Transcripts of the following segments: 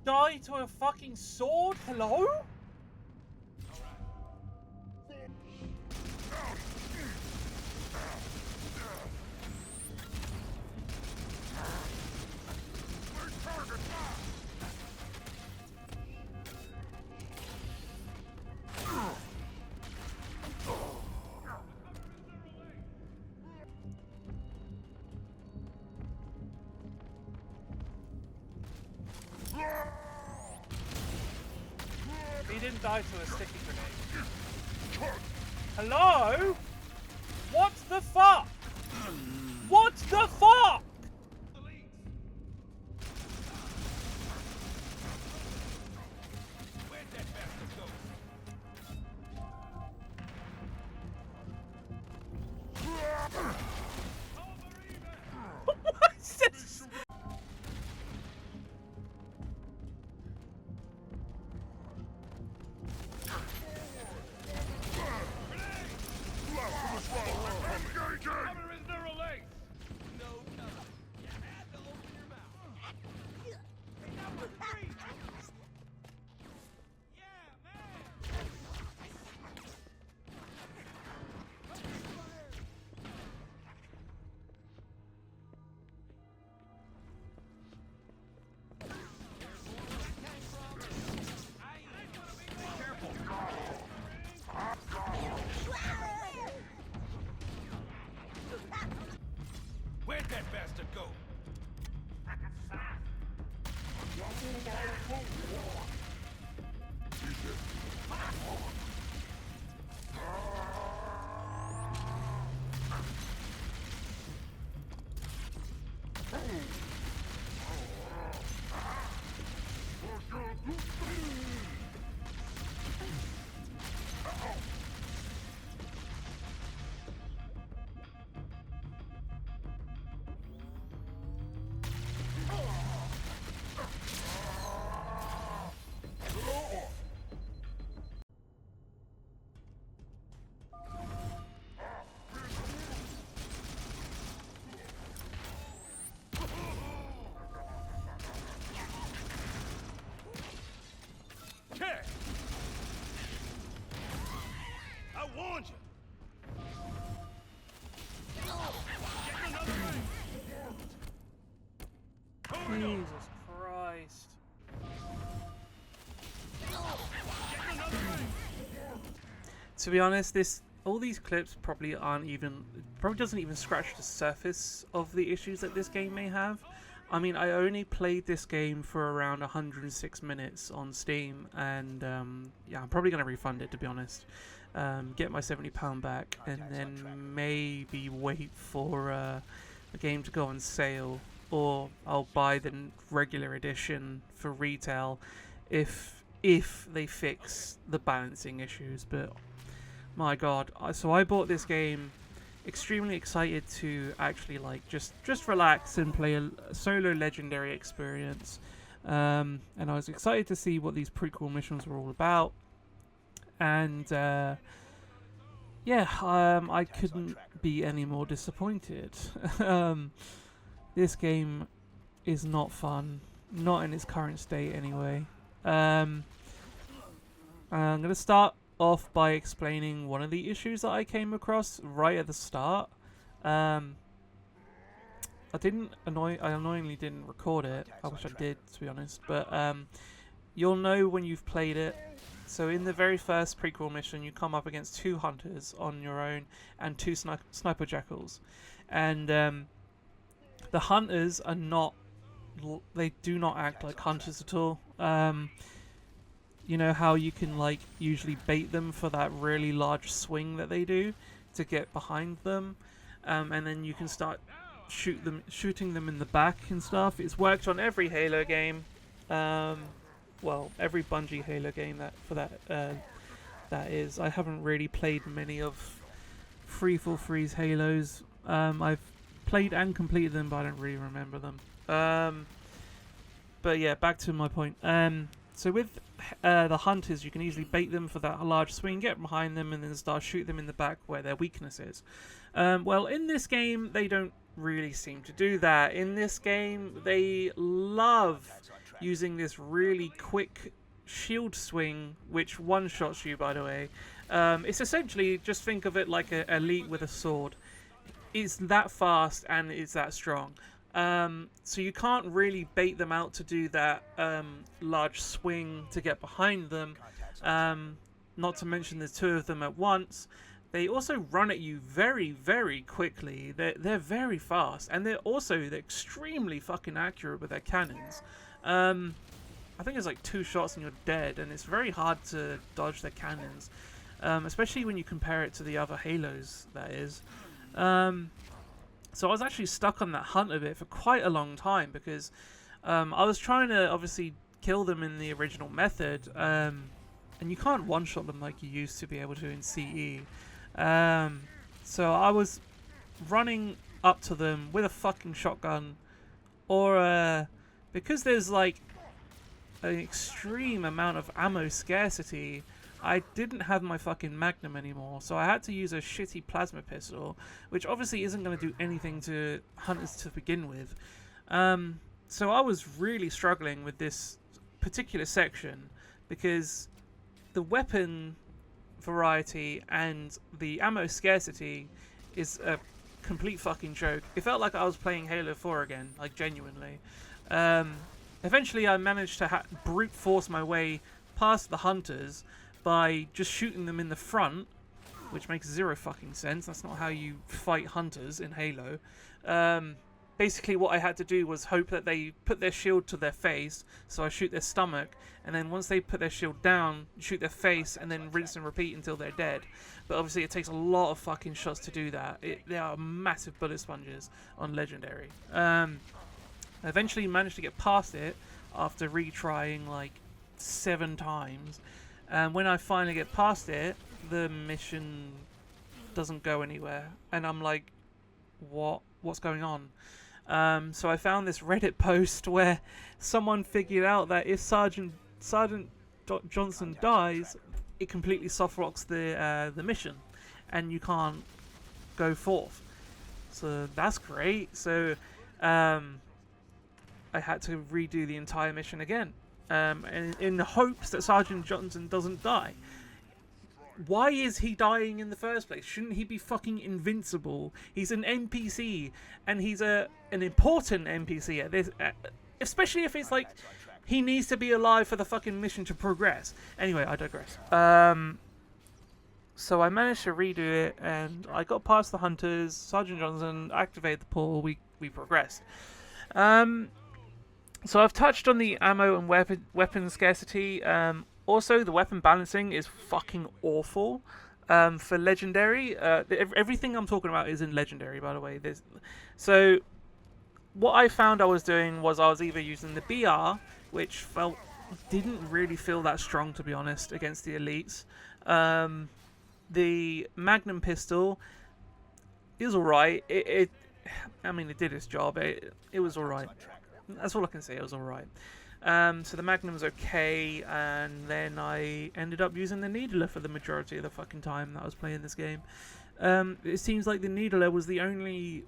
die to a fucking sword? Hello? He didn't die to a sticky grenade. Hello? What the fuck? What the fuck? What is this? Where'd that bastard go? I warned you. Jesus Christ. To be honest, all these clips probably doesn't even scratch the surface of the issues that this game may have. I mean, I only played this game for around 106 minutes on Steam, and yeah, I'm probably going to refund it, to be honest. Get my £70 back, and then maybe wait for the game to go on sale, or I'll buy the regular edition for retail if they fix the balancing issues. But my god, so I bought this game extremely excited to actually just relax and play a solo legendary experience, and I was excited to see what these prequel missions were all about, and yeah, I couldn't be any more disappointed. This game is not fun, not in its current state anyway. I'm gonna start off by explaining one of the issues that I came across right at the start. I annoyingly didn't record it. I wish I did, to be honest. But you'll know when you've played it. So in the very first prequel mission, you come up against 2 hunters on your own and 2 sniper jackals, and the hunters are not. They do not act like hunters at all. You know how you can usually bait them for that really large swing that they do to get behind them, and then you can start shooting them in the back and stuff. It's worked on every Halo game, well, every Bungie Halo game that is. I haven't really played many of 343's Halos. I've played and completed them, but I don't really remember them. But yeah, back to my point. So with the hunters, you can easily bait them for that large swing, get behind them, and then start shoot them in the back where their weakness is. Well, in this game, they don't really seem to do that. In this game, they love using this really quick shield swing, which one-shots you, by the way. It's essentially, just think of it like an elite with a sword. It's that fast and it's that strong. So you can't really bait them out to do that large swing to get behind them. Not to mention there's two of them at once. They also run at you very, very quickly. They're very fast, and they're extremely fucking accurate with their cannons. I think it's like 2 shots and you're dead, and it's very hard to dodge their cannons, especially when you compare it to the other Halos, that is. So I was actually stuck on that hunt a bit for quite a long time, because I was trying to obviously kill them in the original method, and you can't one-shot them like you used to be able to in CE. So I was running up to them with a fucking shotgun, or because there's like an extreme amount of ammo scarcity, I didn't have my fucking Magnum anymore, so I had to use a shitty plasma pistol, which obviously isn't going to do anything to hunters to begin with. So I was really struggling with this particular section, because the weapon variety and the ammo scarcity is a complete fucking joke. It felt like I was playing Halo 4 again, like genuinely. Eventually I managed to brute force my way past the hunters by just shooting them in the front, which makes zero fucking sense. That's not how you fight hunters in Halo. Basically what I had to do was hope that they put their shield to their face, so I shoot their stomach, and then once they put their shield down, shoot their face, and then rinse and repeat until they're dead. But obviously it takes a lot of fucking shots to do that. They are massive bullet sponges on Legendary. I eventually managed to get past it after retrying like 7 times. And when I finally get past it, the mission doesn't go anywhere. And I'm like, what's going on? So I found this Reddit post where someone figured out that if Sergeant Johnson dies, it completely soft rocks the mission, and you can't go forth. So that's great. So I had to redo the entire mission again, and in the hopes that Sergeant Johnson doesn't die. Why is he dying in the first place? Shouldn't he be fucking invincible? He's an NPC, and he's an important NPC at this, especially if it's like he needs to be alive for the fucking mission to progress. Anyway, I digress. So I managed to redo it, and I got past the hunters. Sergeant Johnson activated the portal. We progressed. So I've touched on the ammo and weapon scarcity. Also, the weapon balancing is fucking awful for Legendary. Everything I'm talking about is in Legendary, by the way. So what I found I was doing was I was either using the BR, which didn't really feel that strong, to be honest, against the elites. The Magnum pistol is alright. I mean, it did its job. It was alright. That's all I can say. It was alright. So the Magnum's okay, and then I ended up using the Needler for the majority of the fucking time that I was playing this game. It seems like the Needler was the only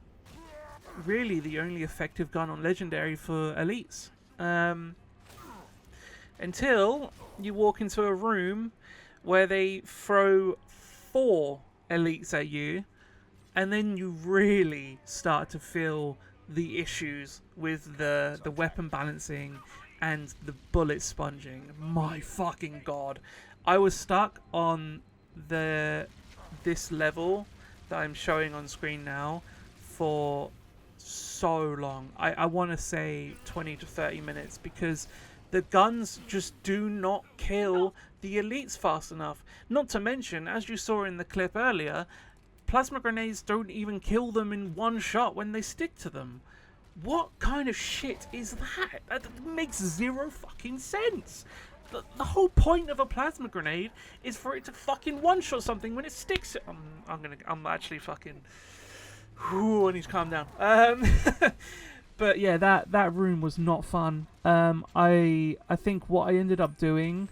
effective gun on Legendary for elites. Until you walk into a room where they throw 4 elites at you, and then you really start to feel the issues with the weapon balancing and the bullet sponging. My fucking god. I was stuck on this level that I'm showing on screen now for so long. I want to say 20 to 30 minutes, because the guns just do not kill the elites fast enough. Not to mention, as you saw in the clip earlier, plasma grenades don't even kill them in one shot when they stick to them. What kind of shit is that? That makes zero fucking sense. The whole point of a plasma grenade is for it to fucking one-shot something when it sticks. I'm actually fucking... Ooh, I need to calm down. But yeah, that room was not fun. I think what I ended up doing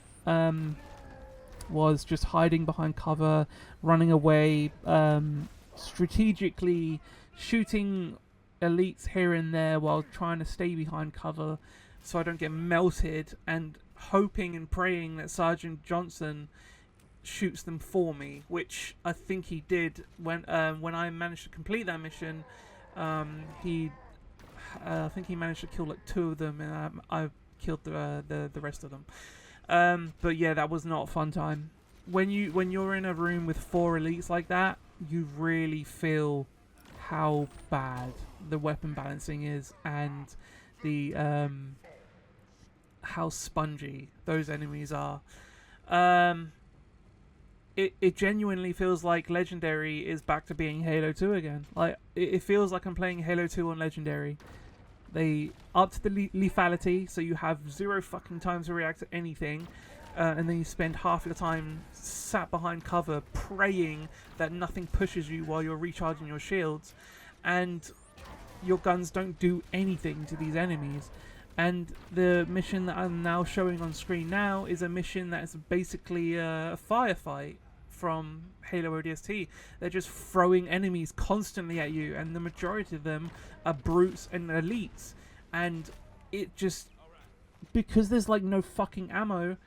was just hiding behind cover, running away, strategically shooting elites here and there while trying to stay behind cover, so I don't get melted, and hoping and praying that Sergeant Johnson shoots them for me, which I think he did when I managed to complete that mission. He I think he managed to kill like 2 of them, and I killed the rest of them. But yeah, that was not a fun time. When you're in a room with 4 elites like that, you really feel how bad the weapon balancing is, and the how spongy those enemies are. It genuinely feels like Legendary is back to being Halo 2 again. Like it feels like I'm playing Halo 2 on Legendary. They upped the lethality, so you have 0 fucking time to react to anything, and then you spend half your time sat behind cover praying that nothing pushes you while you're recharging your shields, and your guns don't do anything to these enemies. And the mission that I'm now showing on screen now is a mission that is basically a firefight from Halo ODST. They're just throwing enemies constantly at you, and the majority of them are brutes and elites. And it just, because there's like no fucking ammo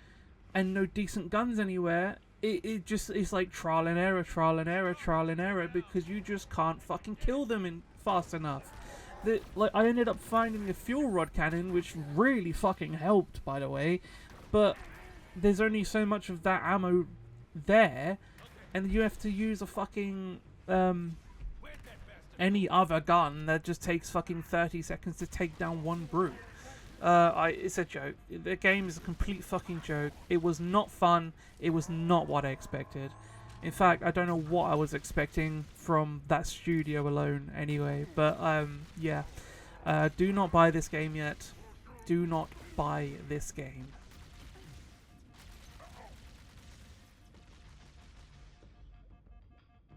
and no decent guns anywhere, it just is like trial and error, trial and error, trial and error, because you just can't fucking kill them fast enough. I ended up finding a fuel rod cannon, which really fucking helped, by the way, but there's only so much of that ammo there, and you have to use a fucking any other gun that just takes fucking 30 seconds to take down 1 brute. It's a joke. The game is a complete fucking joke. It was not fun. It was not what I expected. In fact, I don't know what I was expecting from that studio alone anyway. But, yeah. Do not buy this game yet. Do not buy this game.